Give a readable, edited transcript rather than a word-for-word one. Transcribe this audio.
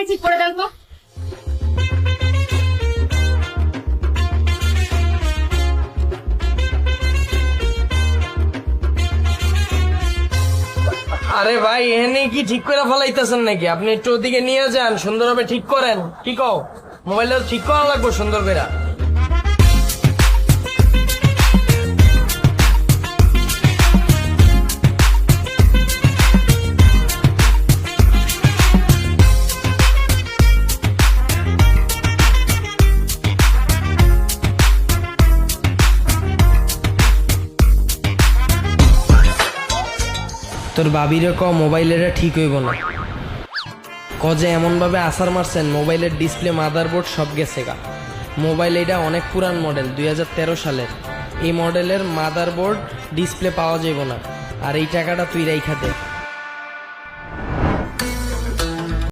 তাড়াতাড়ি ঠিক করে দেন তো। আরে ভাই এখানে কি ঠিক করে ফেলাইতেছেন নাকি? আপনি একটু ওদিকে নিয়ে যান, সুন্দরভাবে ঠিক করেন। কি কও, মোবাইলটা ঠিক করা লাগবে সুন্দর করে। তোর ভাবিরে ক মোবাইলের ঠিক হইব না, কজে এমন ভাবে আসার মারছেন মোবাইলের ডিসপ্লে মাদারবোর্ড সব গেছে গা। মোবাইল এটা অনেক পুরান মডেল, 2013 সালের। এই মডেলের মাদারবোর্ড ডিসপ্লে পাওয়া যাইব না, আর এই টাকাটা তুই রাইখা দে।